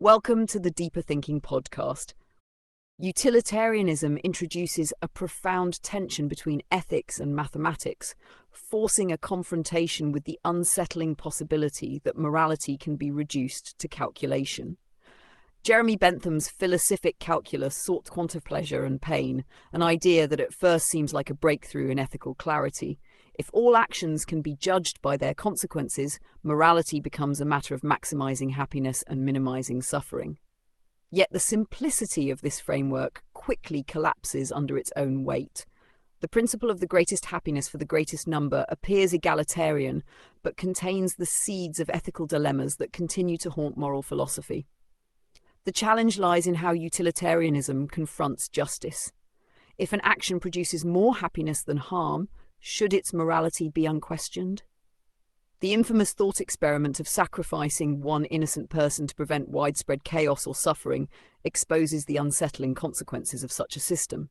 Welcome to the Deeper Thinking podcast. Utilitarianism introduces a profound tension between ethics and mathematics, forcing a confrontation with the unsettling possibility that morality can be reduced to calculation. Jeremy Bentham's philosophic calculus sought quantifying pleasure and pain, an idea that at first seems like a breakthrough in ethical clarity. If all actions can be judged by their consequences, morality becomes a matter of maximizing happiness and minimizing suffering. Yet the simplicity of this framework quickly collapses under its own weight. The principle of the greatest happiness for the greatest number appears egalitarian, but contains the seeds of ethical dilemmas that continue to haunt moral philosophy. The challenge lies in how utilitarianism confronts justice. If an action produces more happiness than harm, should its morality be unquestioned? The infamous thought experiment of sacrificing one innocent person to prevent widespread chaos or suffering exposes the unsettling consequences of such a system.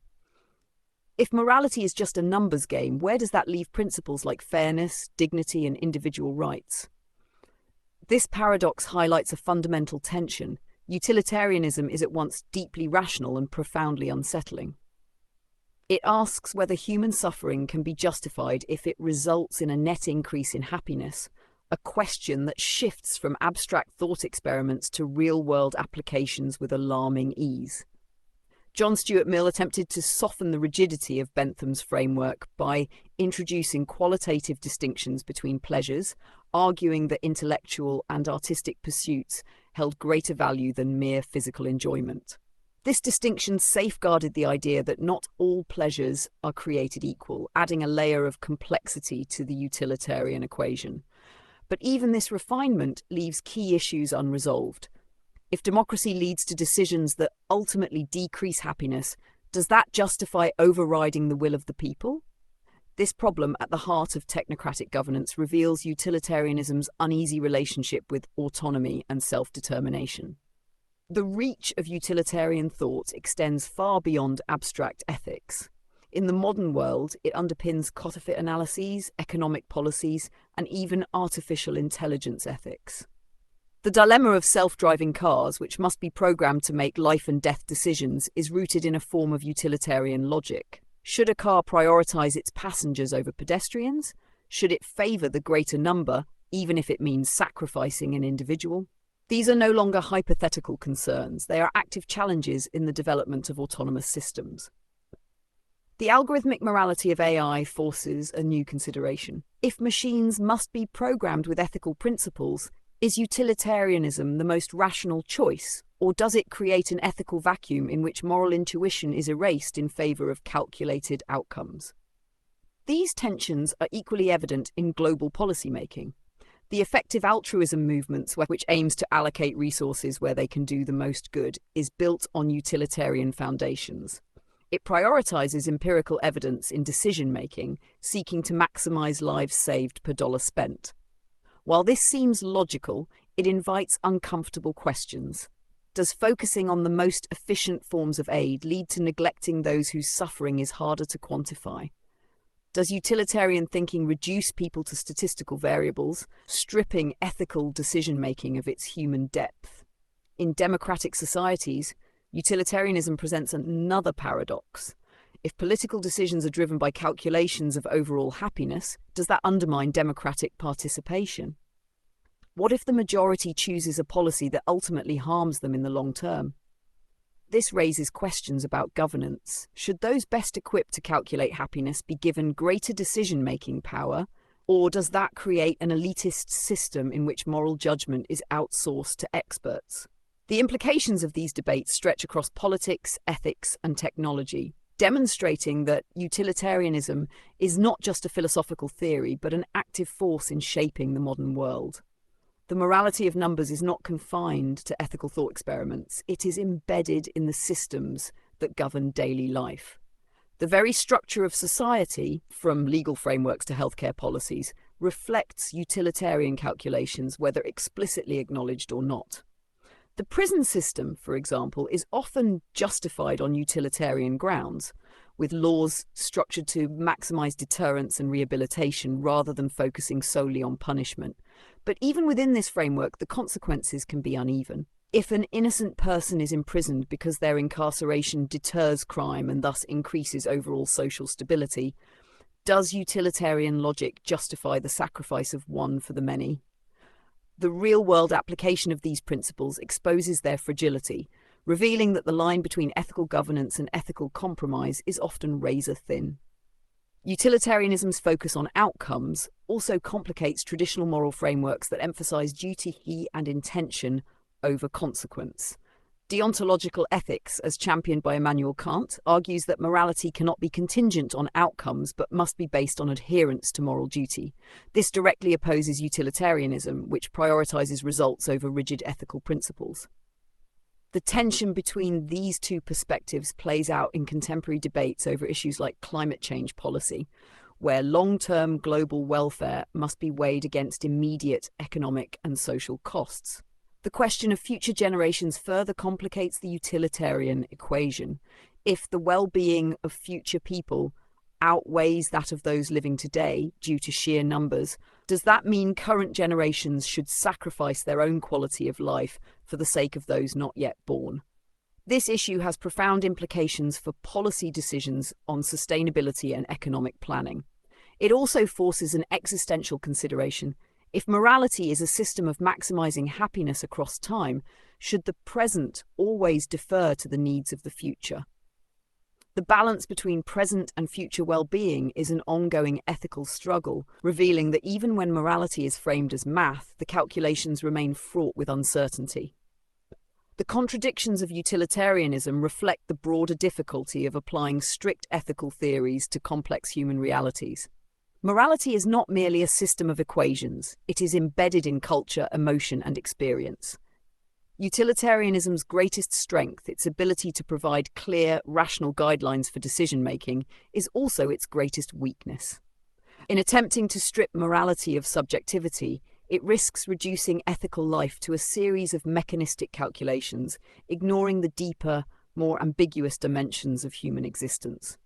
If morality is just a numbers game, where does that leave principles like fairness, dignity, and individual rights? This paradox highlights a fundamental tension. Utilitarianism is at once deeply rational and profoundly unsettling. It asks whether human suffering can be justified if it results in a net increase in happiness, a question that shifts from abstract thought experiments to real-world applications with alarming ease. John Stuart Mill attempted to soften the rigidity of Bentham's framework by introducing qualitative distinctions between pleasures, arguing that intellectual and artistic pursuits held greater value than mere physical enjoyment. This distinction safeguarded the idea that not all pleasures are created equal, adding a layer of complexity to the utilitarian equation. But even this refinement leaves key issues unresolved. If democracy leads to decisions that ultimately decrease happiness, does that justify overriding the will of the people? This problem at the heart of technocratic governance reveals utilitarianism's uneasy relationship with autonomy and self-determination. The reach of utilitarian thought extends far beyond abstract ethics. In the modern world, it underpins cost-benefit analyses, economic policies, and even artificial intelligence ethics. The dilemma of self-driving cars, which must be programmed to make life and death decisions, is rooted in a form of utilitarian logic. Should a car prioritize its passengers over pedestrians? Should it favor the greater number, even if it means sacrificing an individual? These are no longer hypothetical concerns. They are active challenges in the development of autonomous systems. The algorithmic morality of AI forces a new consideration. If machines must be programmed with ethical principles, is utilitarianism the most rational choice, or does it create an ethical vacuum in which moral intuition is erased in favor of calculated outcomes? These tensions are equally evident in global policymaking. The effective altruism movements, which aims to allocate resources where they can do the most good, is built on utilitarian foundations. It prioritizes empirical evidence in decision-making, seeking to maximize lives saved per dollar spent. While this seems logical, it invites uncomfortable questions. Does focusing on the most efficient forms of aid lead to neglecting those whose suffering is harder to quantify? Does utilitarian thinking reduce people to statistical variables, stripping ethical decision-making of its human depth? In democratic societies, utilitarianism presents another paradox. If political decisions are driven by calculations of overall happiness, does that undermine democratic participation? What if the majority chooses a policy that ultimately harms them in the long term? This raises questions about governance. Should those best equipped to calculate happiness be given greater decision-making power, or does that create an elitist system in which moral judgment is outsourced to experts? The implications of these debates stretch across politics, ethics, and technology, demonstrating that utilitarianism is not just a philosophical theory, but an active force in shaping the modern world. The morality of numbers is not confined to ethical thought experiments. It is embedded in the systems that govern daily life. The very structure of society, from legal frameworks to healthcare policies, reflects utilitarian calculations, whether explicitly acknowledged or not. The prison system, for example, is often justified on utilitarian grounds, with laws structured to maximize deterrence and rehabilitation rather than focusing solely on punishment. But even within this framework, the consequences can be uneven. If an innocent person is imprisoned because their incarceration deters crime and thus increases overall social stability, does utilitarian logic justify the sacrifice of one for the many? The real-world application of these principles exposes their fragility, revealing that the line between ethical governance and ethical compromise is often razor-thin. Utilitarianism's focus on outcomes also complicates traditional moral frameworks that emphasize duty and intention over consequence. Deontological ethics, as championed by Immanuel Kant, argues that morality cannot be contingent on outcomes but must be based on adherence to moral duty. This directly opposes utilitarianism, which prioritizes results over rigid ethical principles. The tension between these two perspectives plays out in contemporary debates over issues like climate change policy, where long-term global welfare must be weighed against immediate economic and social costs. The question of future generations further complicates the utilitarian equation. If the well-being of future people outweighs that of those living today due to sheer numbers, does that mean current generations should sacrifice their own quality of life for the sake of those not yet born? This issue has profound implications for policy decisions on sustainability and economic planning. It also forces an existential consideration. If morality is a system of maximizing happiness across time, should the present always defer to the needs of the future? The balance between present and future well-being is an ongoing ethical struggle, revealing that even when morality is framed as math, the calculations remain fraught with uncertainty. The contradictions of utilitarianism reflect the broader difficulty of applying strict ethical theories to complex human realities. Morality is not merely a system of equations, it is embedded in culture, emotion, and experience. Utilitarianism's greatest strength, its ability to provide clear, rational guidelines for decision-making, is also its greatest weakness. In attempting to strip morality of subjectivity, it risks reducing ethical life to a series of mechanistic calculations, ignoring the deeper, more ambiguous dimensions of human existence.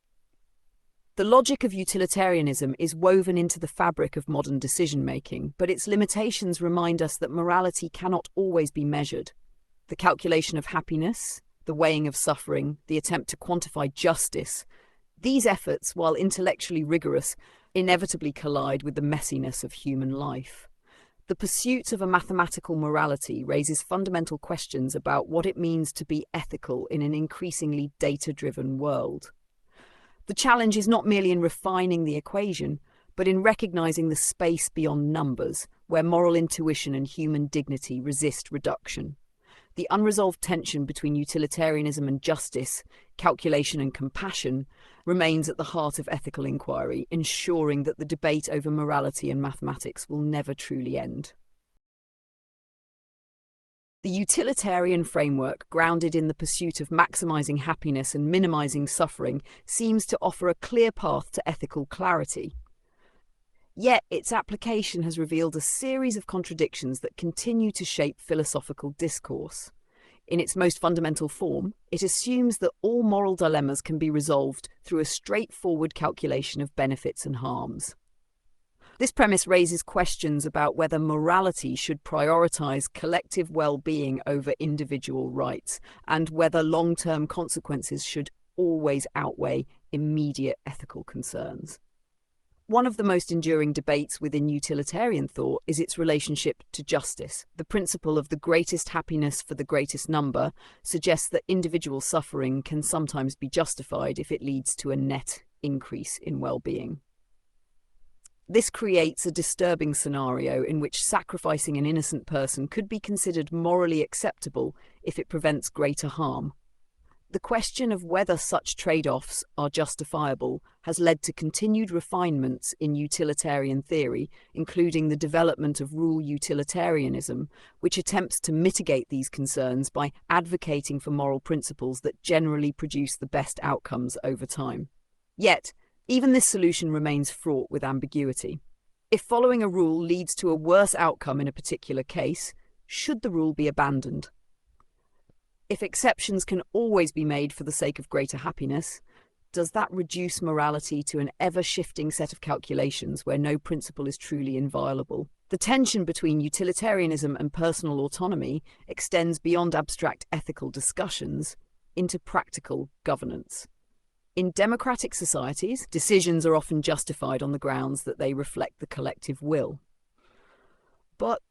The logic of utilitarianism is woven into the fabric of modern decision-making, but its limitations remind us that morality cannot always be measured. The calculation of happiness, the weighing of suffering, the attempt to quantify justice, these efforts, while intellectually rigorous, inevitably collide with the messiness of human life. The pursuit of a mathematical morality raises fundamental questions about what it means to be ethical in an increasingly data-driven world. The challenge is not merely in refining the equation, but in recognizing the space beyond numbers, where moral intuition and human dignity resist reduction. The unresolved tension between utilitarianism and justice, calculation and compassion, remains at the heart of ethical inquiry, ensuring that the debate over morality and mathematics will never truly end. The utilitarian framework, grounded in the pursuit of maximizing happiness and minimizing suffering, seems to offer a clear path to ethical clarity. Yet its application has revealed a series of contradictions that continue to shape philosophical discourse. In its most fundamental form, it assumes that all moral dilemmas can be resolved through a straightforward calculation of benefits and harms. This premise raises questions about whether morality should prioritize collective well-being over individual rights, and whether long-term consequences should always outweigh immediate ethical concerns. One of the most enduring debates within utilitarian thought is its relationship to justice. The principle of the greatest happiness for the greatest number suggests that individual suffering can sometimes be justified if it leads to a net increase in well-being. This creates a disturbing scenario in which sacrificing an innocent person could be considered morally acceptable if it prevents greater harm. The question of whether such trade-offs are justifiable has led to continued refinements in utilitarian theory, including the development of rule utilitarianism, which attempts to mitigate these concerns by advocating for moral principles that generally produce the best outcomes over time. Yet, even this solution remains fraught with ambiguity. If following a rule leads to a worse outcome in a particular case, should the rule be abandoned? If exceptions can always be made for the sake of greater happiness, does that reduce morality to an ever-shifting set of calculations where no principle is truly inviolable? The tension between utilitarianism and personal autonomy extends beyond abstract ethical discussions into practical governance. In democratic societies, decisions are often justified on the grounds that they reflect the collective will. But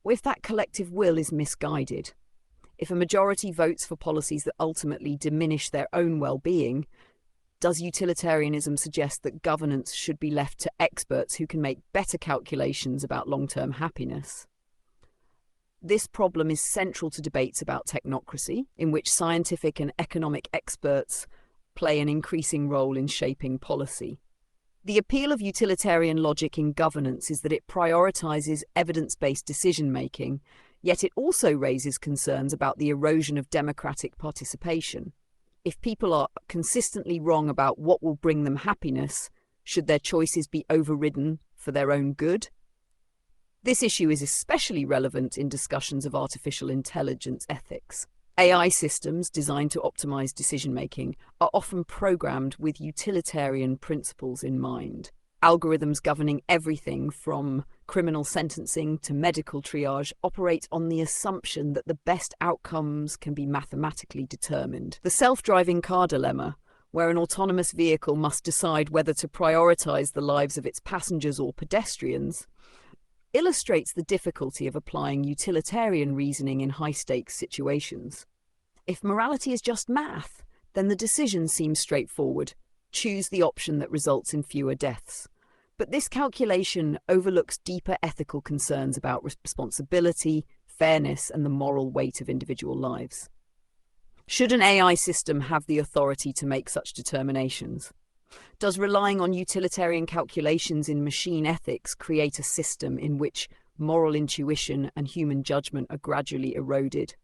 if that collective will is misguided, if a majority votes for policies that ultimately diminish their own well-being, does utilitarianism suggest that governance should be left to experts who can make better calculations about long-term happiness? This problem is central to debates about technocracy, in which scientific and economic experts play an increasing role in shaping policy. The appeal of utilitarian logic in governance is that it prioritizes evidence-based decision-making, yet it also raises concerns about the erosion of democratic participation. If people are consistently wrong about what will bring them happiness, should their choices be overridden for their own good? This issue is especially relevant in discussions of artificial intelligence ethics. AI systems designed to optimize decision-making are often programmed with utilitarian principles in mind. Algorithms governing everything from criminal sentencing to medical triage operate on the assumption that the best outcomes can be mathematically determined. The self-driving car dilemma, where an autonomous vehicle must decide whether to prioritize the lives of its passengers or pedestrians, illustrates the difficulty of applying utilitarian reasoning in high-stakes situations. If morality is just math, then the decision seems straightforward. Choose the option that results in fewer deaths. But this calculation overlooks deeper ethical concerns about responsibility, fairness, and the moral weight of individual lives. Should an AI system have the authority to make such determinations? Does relying on utilitarian calculations in machine ethics create a system in which moral intuition and human judgment are gradually eroded?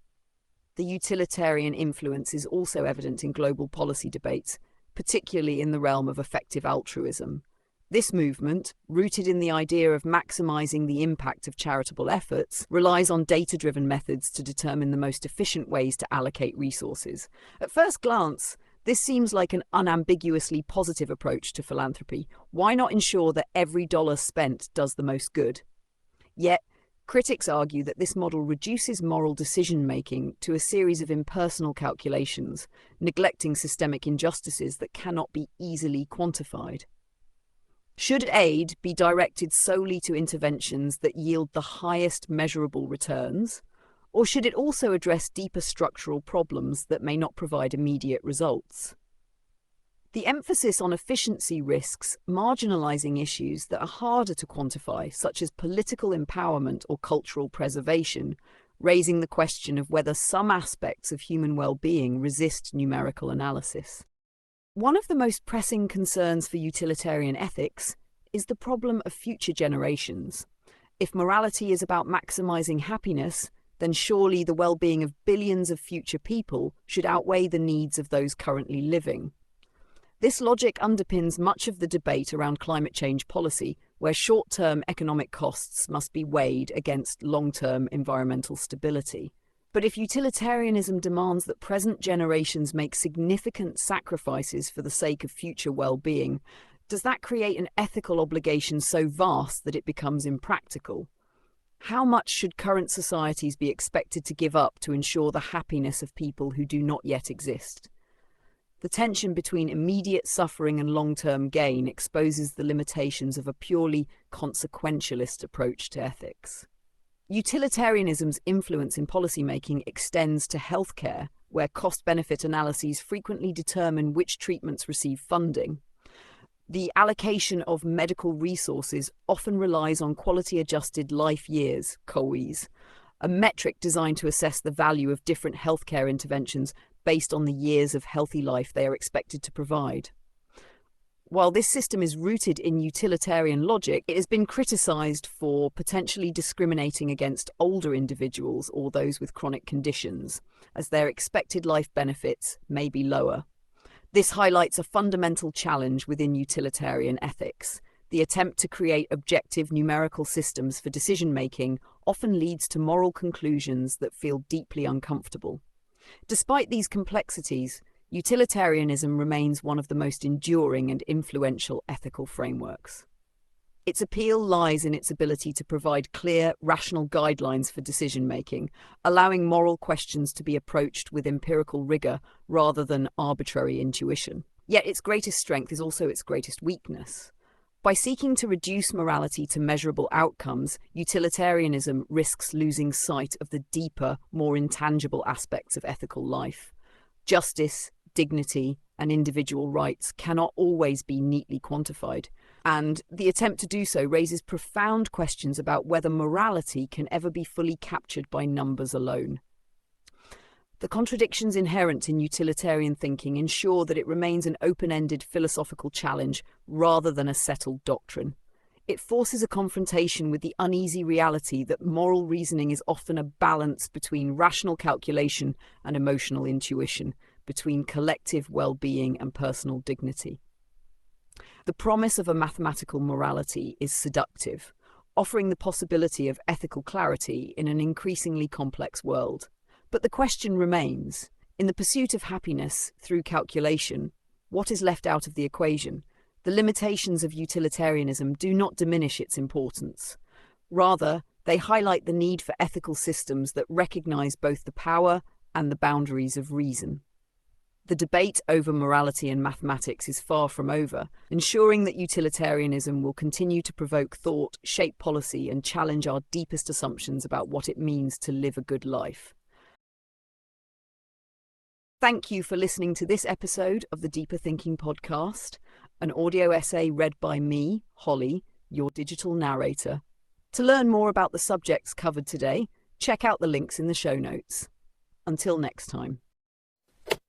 The utilitarian influence is also evident in global policy debates, particularly in the realm of effective altruism. This movement, rooted in the idea of maximizing the impact of charitable efforts, relies on data-driven methods to determine the most efficient ways to allocate resources. At first glance, this seems like an unambiguously positive approach to philanthropy. Why not ensure that every dollar spent does the most good? Yet, critics argue that this model reduces moral decision-making to a series of impersonal calculations, neglecting systemic injustices that cannot be easily quantified. Should aid be directed solely to interventions that yield the highest measurable returns, or should it also address deeper structural problems that may not provide immediate results? The emphasis on efficiency risks marginalizing issues that are harder to quantify, such as political empowerment or cultural preservation, raising the question of whether some aspects of human well-being resist numerical analysis. One of the most pressing concerns for utilitarian ethics is the problem of future generations. If morality is about maximizing happiness, then surely the well-being of billions of future people should outweigh the needs of those currently living. This logic underpins much of the debate around climate change policy, where short-term economic costs must be weighed against long-term environmental stability. But if utilitarianism demands that present generations make significant sacrifices for the sake of future well-being, does that create an ethical obligation so vast that it becomes impractical? How much should current societies be expected to give up to ensure the happiness of people who do not yet exist? The tension between immediate suffering and long-term gain exposes the limitations of a purely consequentialist approach to ethics. Utilitarianism's influence in policymaking extends to healthcare, where cost-benefit analyses frequently determine which treatments receive funding. The allocation of medical resources often relies on quality-adjusted life years, QOYs, a metric designed to assess the value of different healthcare interventions based on the years of healthy life they are expected to provide. While this system is rooted in utilitarian logic, it has been criticized for potentially discriminating against older individuals or those with chronic conditions, as their expected life benefits may be lower. This highlights a fundamental challenge within utilitarian ethics. The attempt to create objective numerical systems for decision-making often leads to moral conclusions that feel deeply uncomfortable. Despite these complexities, utilitarianism remains one of the most enduring and influential ethical frameworks. Its appeal lies in its ability to provide clear, rational guidelines for decision-making, allowing moral questions to be approached with empirical rigor rather than arbitrary intuition. Yet its greatest strength is also its greatest weakness. By seeking to reduce morality to measurable outcomes, utilitarianism risks losing sight of the deeper, more intangible aspects of ethical life. Justice, dignity, and individual rights cannot always be neatly quantified, and the attempt to do so raises profound questions about whether morality can ever be fully captured by numbers alone. The contradictions inherent in utilitarian thinking ensure that it remains an open-ended philosophical challenge rather than a settled doctrine. It forces a confrontation with the uneasy reality that moral reasoning is often a balance between rational calculation and emotional intuition, between collective well-being and personal dignity. The promise of a mathematical morality is seductive, offering the possibility of ethical clarity in an increasingly complex world. But the question remains, in the pursuit of happiness through calculation, what is left out of the equation? The limitations of utilitarianism do not diminish its importance. Rather, they highlight the need for ethical systems that recognize both the power and the boundaries of reason. The debate over morality in mathematics is far from over, ensuring that utilitarianism will continue to provoke thought, shape policy, and challenge our deepest assumptions about what it means to live a good life. Thank you for listening to this episode of the Deeper Thinking podcast, an audio essay read by me, Holly, your digital narrator. To learn more about the subjects covered today, check out the links in the show notes. Until next time.